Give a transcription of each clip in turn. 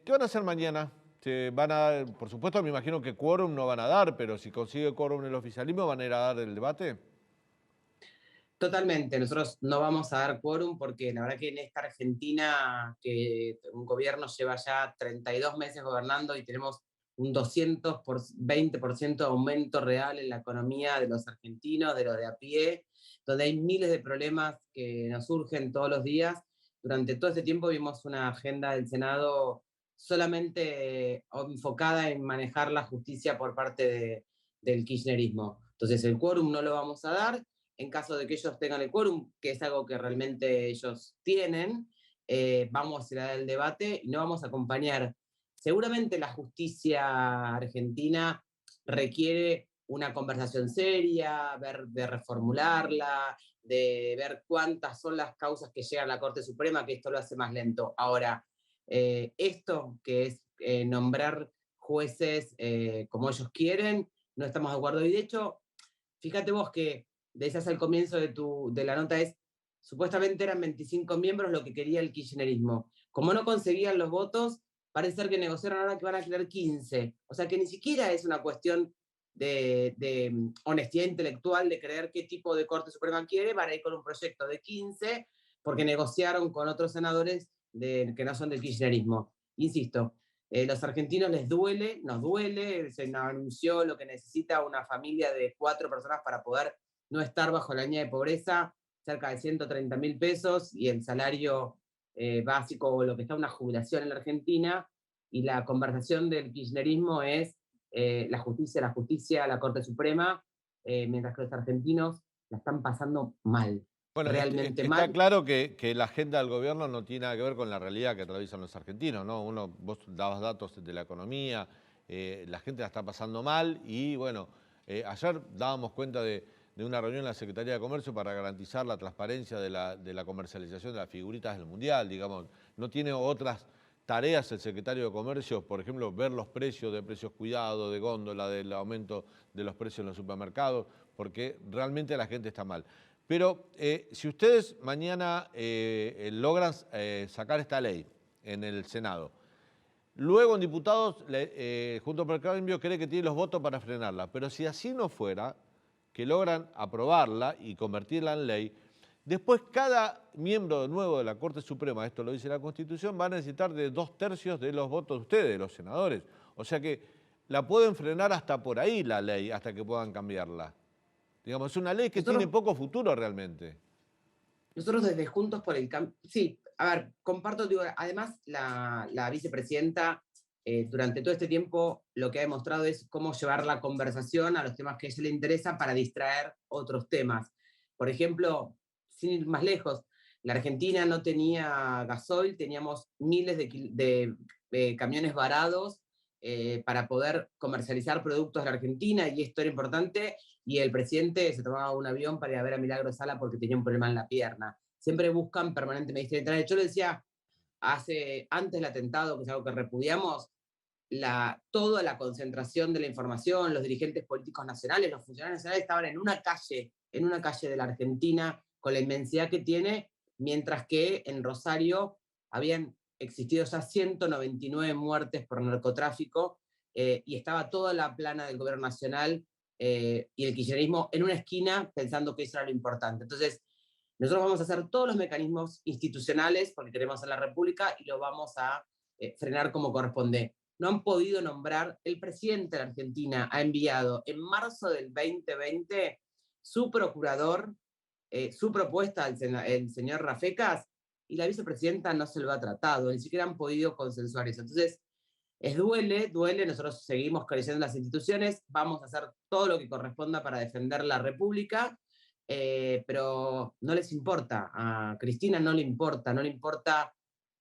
¿Qué van a hacer mañana? Se van a, por supuesto, me imagino que quórum no van a dar, pero si consigue quórum el oficialismo, ¿van a ir a dar el debate? Totalmente, nosotros no vamos a dar quórum porque la verdad que en esta Argentina, que un gobierno lleva ya 32 meses gobernando y tenemos un 220% de aumento real en la economía de los argentinos, de los de a pie, donde hay miles de problemas que nos surgen todos los días. Durante todo este tiempo vimos una agenda del Senado solamente enfocada en manejar la justicia por parte del kirchnerismo. Entonces el quórum no lo vamos a dar en caso de que ellos tengan el quórum, que es algo que realmente ellos tienen, vamos a ir al debate y no vamos a acompañar. Seguramente la justicia argentina requiere una conversación seria, ver de reformularla, de ver cuántas son las causas que llegan a la Corte Suprema, que esto lo hace más lento. Ahora, esto que es nombrar jueces como ellos quieren, no estamos de acuerdo. Y de hecho, fíjate vos que decías al comienzo de la nota es, supuestamente eran 25 miembros lo que quería el kirchnerismo. Como no conseguían los votos, parece ser que negociaron ahora que van a querer 15. O sea que ni siquiera es una cuestión de honestidad intelectual, de creer qué tipo de Corte Suprema quiere, van a ir con un proyecto de 15 porque negociaron con otros senadores que no son del kirchnerismo. Insisto, los argentinos les duele, nos duele, se anunció lo que necesita una familia de 4 personas para poder no estar bajo la línea de pobreza, cerca de 130.000 pesos, y el salario básico, o lo que está una jubilación en la Argentina, y la conversación del kirchnerismo es la justicia, la Corte Suprema, mientras que los argentinos la están pasando mal, Bueno, realmente está mal. claro que la agenda del gobierno no tiene nada que ver con la realidad que atraviesan los argentinos, ¿no? Vos dabas datos de la economía, la gente la está pasando mal y bueno, ayer dábamos cuenta de una reunión en la Secretaría de Comercio para garantizar la transparencia de la comercialización de las figuritas del Mundial, digamos. No tiene otras tareas el secretario de Comercio, por ejemplo, ver los precios de precios cuidados, de góndola, del aumento de los precios en los supermercados, porque realmente la gente está mal. Pero si ustedes mañana logran sacar esta ley en el Senado, luego en diputados, junto por el Cambio, cree que tiene los votos para frenarla. Pero si así no fuera, que logran aprobarla y convertirla en ley, después cada miembro nuevo de la Corte Suprema, esto lo dice la Constitución, va a necesitar de 2/3 de los votos de ustedes, de los senadores. O sea que la pueden frenar hasta por ahí la ley, hasta que puedan cambiarla. Digamos, es una ley que tiene Nosotros poco futuro realmente. Nosotros desde Juntos por el Cambio, sí, a ver, comparto, digo, además la vicepresidenta durante todo este tiempo lo que ha demostrado es cómo llevar la conversación a los temas que a ella le interesan para distraer otros temas. Por ejemplo, sin ir más lejos, la Argentina no tenía gasoil, teníamos miles de camiones varados para poder comercializar productos de la Argentina, y esto era importante, y el presidente se tomaba un avión para ir a ver a Milagro Sala porque tenía un problema en la pierna. Siempre buscan permanentemente. Yo le decía, antes del atentado, que es algo que repudiamos, toda la concentración de la información, los dirigentes políticos nacionales, los funcionarios nacionales estaban en una calle de la Argentina, con la inmensidad que tiene, mientras que en Rosario habían existido ya 199 muertes por narcotráfico, y estaba toda la plana del gobierno nacional y el kirchnerismo en una esquina pensando que eso era lo importante. Entonces, nosotros vamos a hacer todos los mecanismos institucionales porque queremos hacer la República y lo vamos a frenar como corresponde. No han podido nombrar, el presidente de la Argentina ha enviado en marzo del 2020 su procurador, su propuesta al el señor Rafecas, y la vicepresidenta no se lo ha tratado, ni siquiera han podido consensuar eso. Entonces, duele, nosotros seguimos creyendo en las instituciones, vamos a hacer todo lo que corresponda para defender la República, pero no les importa, a Cristina no le importa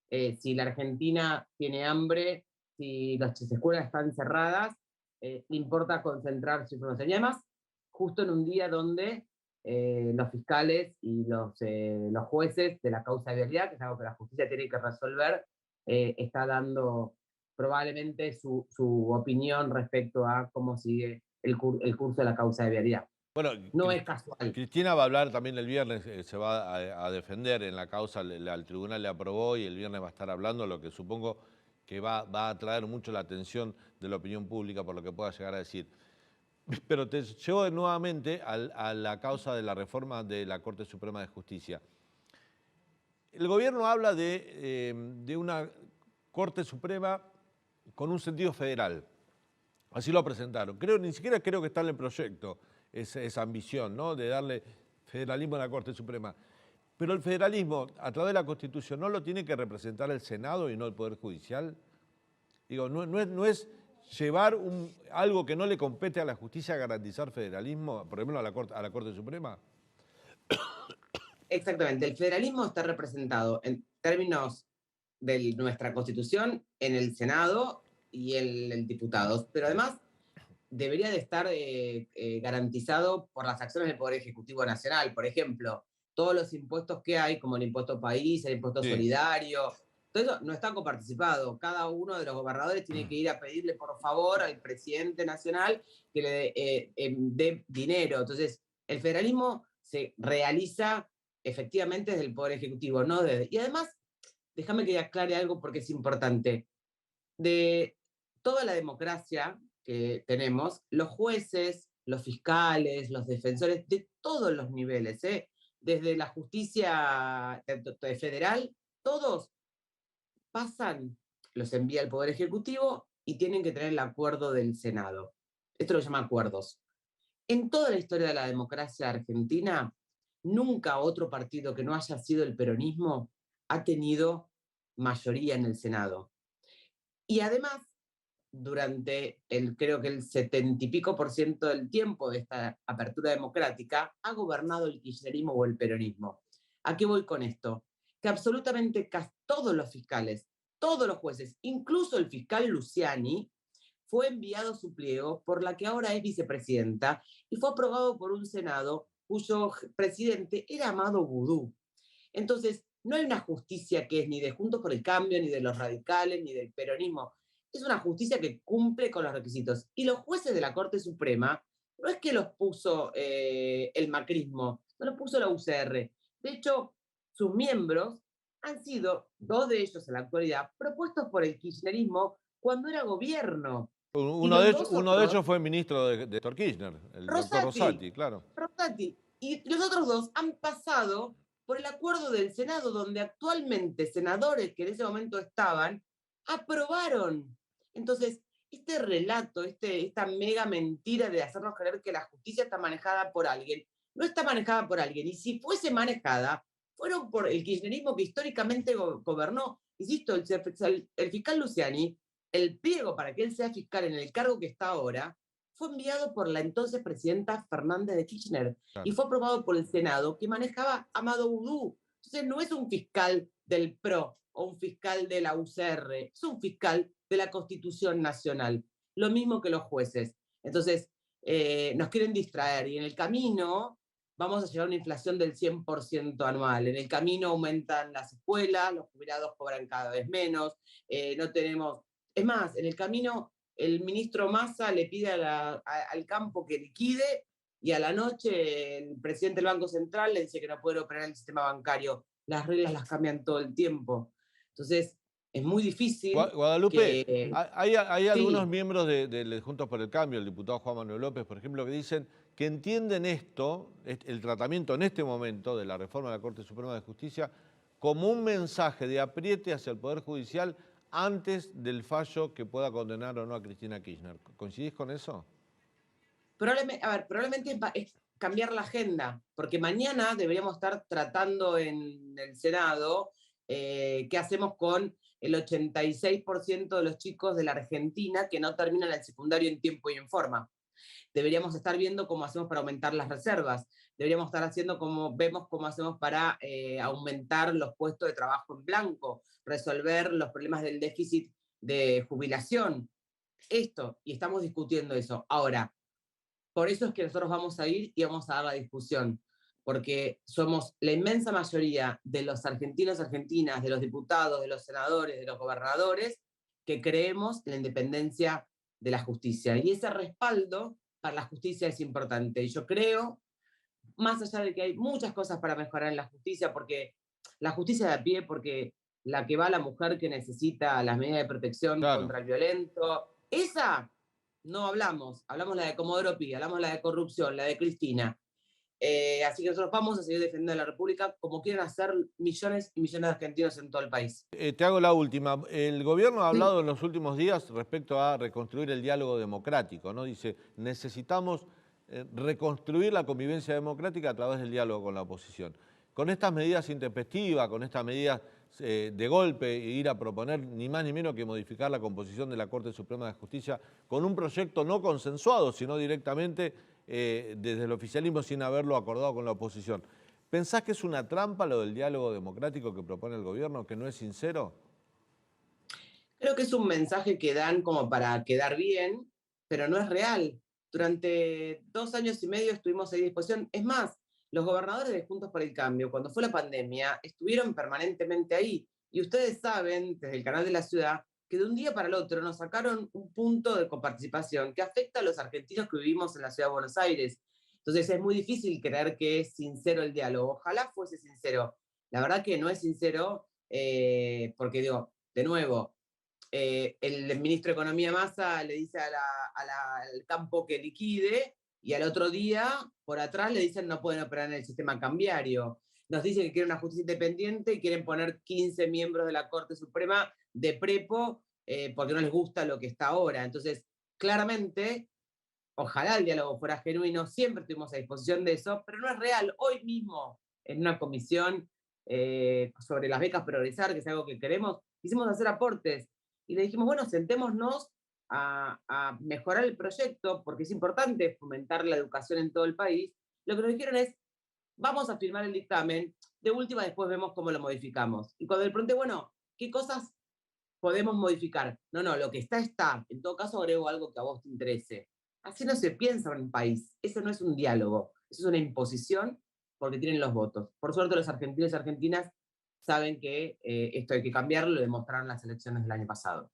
si la Argentina tiene hambre, si las escuelas están cerradas, le importa concentrar su información. Y además, justo en un día donde los fiscales y los jueces de la causa de vialidad, que es algo que la justicia tiene que resolver, está dando probablemente su opinión respecto a cómo sigue el curso de la causa de vialidad. Bueno, No es casual. Cristina va a hablar también el viernes, se va a defender en la causa, al tribunal le aprobó y el viernes va a estar hablando, lo que supongo que va a atraer mucho la atención de la opinión pública por lo que pueda llegar a decir. Pero te llevo nuevamente a la causa de la reforma de la Corte Suprema de Justicia. El gobierno habla de una Corte Suprema con un sentido federal. Así lo presentaron. Ni siquiera creo que está en el proyecto esa ambición, ¿no?, de darle federalismo a la Corte Suprema. Pero el federalismo, a través de la Constitución, ¿no lo tiene que representar el Senado y no el Poder Judicial? Digo, no es llevar algo que no le compete a la justicia a garantizar federalismo, por ejemplo, a la Corte Suprema. Exactamente, el federalismo está representado en términos de nuestra Constitución en el Senado y en el diputados, pero además debería de estar garantizado por las acciones del Poder Ejecutivo Nacional. Por ejemplo, todos los impuestos que hay, como el impuesto país, el impuesto solidario, todo eso no está coparticipado. Cada uno de los gobernadores tiene que ir a pedirle por favor al presidente nacional que le dé dinero. Entonces, el federalismo se realiza efectivamente desde el Poder Ejecutivo, no desde... Y además, déjame que aclare algo porque es importante. De toda la democracia que tenemos, los jueces, los fiscales, los defensores, de todos los niveles, desde la justicia federal, todos pasan, los envía el Poder Ejecutivo y tienen que tener el acuerdo del Senado. Esto lo llama acuerdos. En toda la historia de la democracia argentina, nunca otro partido que no haya sido el peronismo ha tenido mayoría en el Senado. Y además, durante creo que el 70 y pico% del tiempo de esta apertura democrática, ha gobernado el kirchnerismo o el peronismo. ¿A qué voy con esto? Que absolutamente casi todos los fiscales, todos los jueces, incluso el fiscal Luciani, fue enviado su pliego por la que ahora es vicepresidenta y fue aprobado por un Senado cuyo presidente era Amado Boudou. Entonces, no hay una justicia que es ni de Juntos por el Cambio, ni de los radicales, ni del peronismo. Es una justicia que cumple con los requisitos. Y los jueces de la Corte Suprema no es que los puso el macrismo, no los puso la UCR. De hecho, sus miembros han sido, 2 de ellos en la actualidad, propuestos por el kirchnerismo cuando era gobierno. Y Uno los de ellos, dos uno de otros, ellos fue ministro de Néstor Kirchner, el doctor Rosati, Rosati, claro. Rosati, y los otros dos han pasado por el acuerdo del Senado, donde actualmente senadores que en ese momento estaban, aprobaron. Entonces, este relato, esta mega mentira de hacernos creer que la justicia está manejada por alguien, no está manejada por alguien. Y si fuese manejada, fueron por el kirchnerismo que históricamente gobernó. Insisto, el fiscal Luciani, el pliego para que él sea fiscal en el cargo que está ahora, fue enviado por la entonces presidenta Fernández de Kirchner y Claro. fue aprobado por el Senado, que manejaba Amado Boudou. Entonces no es un fiscal del PRO o un fiscal de la UCR, es un fiscal de la Constitución Nacional. Lo mismo que los jueces. Entonces, nos quieren distraer y en el camino vamos a llegar a una inflación del 100% anual. En el camino aumentan las escuelas, los jubilados cobran cada vez menos, no tenemos... Es más, en el camino el ministro Massa le pide al campo que liquide y a la noche el presidente del Banco Central le dice que no puede operar el sistema bancario. Las reglas las cambian todo el tiempo. Entonces, es muy difícil Guadalupe, que... hay algunos Sí, miembros de Juntos por el Cambio, el diputado Juan Manuel López, por ejemplo, que dicen que entienden esto, el tratamiento en este momento de la reforma de la Corte Suprema de Justicia, como un mensaje de apriete hacia el Poder Judicial antes del fallo que pueda condenar o no a Cristina Kirchner. ¿Coincidís con eso? probablemente es cambiar la agenda, porque mañana deberíamos estar tratando en el Senado qué hacemos con el 86% de los chicos de la Argentina que no terminan el secundario en tiempo y en forma. Deberíamos estar viendo cómo hacemos para aumentar las reservas, deberíamos estar haciendo vemos cómo hacemos para aumentar los puestos de trabajo en blanco, resolver los problemas del déficit de jubilación. Esto, y estamos discutiendo eso. Ahora, por eso es que nosotros vamos a ir y vamos a dar la discusión, porque somos la inmensa mayoría de los argentinos, argentinas, de los diputados, de los senadores, de los gobernadores, que creemos en la independencia de la justicia. Y ese respaldo para la justicia es importante. Y yo creo, más allá de que hay muchas cosas para mejorar en la justicia, porque la justicia de a pie, porque la que va a la mujer que necesita las medidas de protección Claro. contra el violento. Esa no hablamos, hablamos la de Comodoro Pi, hablamos la de corrupción, la de Cristina. Así que nosotros vamos a seguir defendiendo a la República como quieren hacer millones y millones de argentinos en todo el país. Te hago la última. El gobierno ha Sí, hablado en los últimos días respecto a reconstruir el diálogo democrático, ¿no? Dice, necesitamos reconstruir la convivencia democrática a través del diálogo con la oposición. Con estas medidas intempestivas, con estas medidas de golpe, e ir a proponer ni más ni menos que modificar la composición de la Corte Suprema de Justicia con un proyecto no consensuado, sino directamente desde el oficialismo sin haberlo acordado con la oposición. ¿Pensás que es una trampa lo del diálogo democrático que propone el gobierno, que no es sincero? creo que es un mensaje que dan como para quedar bien, pero no es real. Durante 2 años y medio estuvimos a disposición. Es más, los gobernadores de Juntos por el Cambio, cuando fue la pandemia, estuvieron permanentemente ahí. Y ustedes saben, desde el canal de la ciudad, que de un día para el otro nos sacaron un punto de coparticipación que afecta a los argentinos que vivimos en la ciudad de Buenos Aires. Entonces es muy difícil creer que es sincero el diálogo. Ojalá fuese sincero. La verdad que no es sincero, porque digo, de nuevo, el ministro de Economía Massa le dice al campo que liquide y al otro día, por atrás, le dicen no pueden operar en el sistema cambiario. Nos dicen que quieren una justicia independiente y quieren poner 15 miembros de la Corte Suprema de prepo porque no les gusta lo que está ahora. Entonces, claramente, ojalá el diálogo fuera genuino, siempre estuvimos a disposición de eso, pero no es real. Hoy mismo, en una comisión sobre las becas Progresar, que es algo que queremos, quisimos hacer aportes y le dijimos, bueno, sentémonos a mejorar el proyecto, porque es importante fomentar la educación en todo el país. Lo que nos dijeron es, vamos a firmar el dictamen, de última después vemos cómo lo modificamos. Y cuando le pregunté, bueno, ¿qué cosas podemos modificar? No, no, lo que está, está. En todo caso, agrego algo que a vos te interese. Así no se piensa en un país. Eso no es un diálogo, eso es una imposición porque tienen los votos. Por suerte, los argentinos y argentinas saben que esto hay que cambiarlo, lo demostraron las elecciones del año pasado.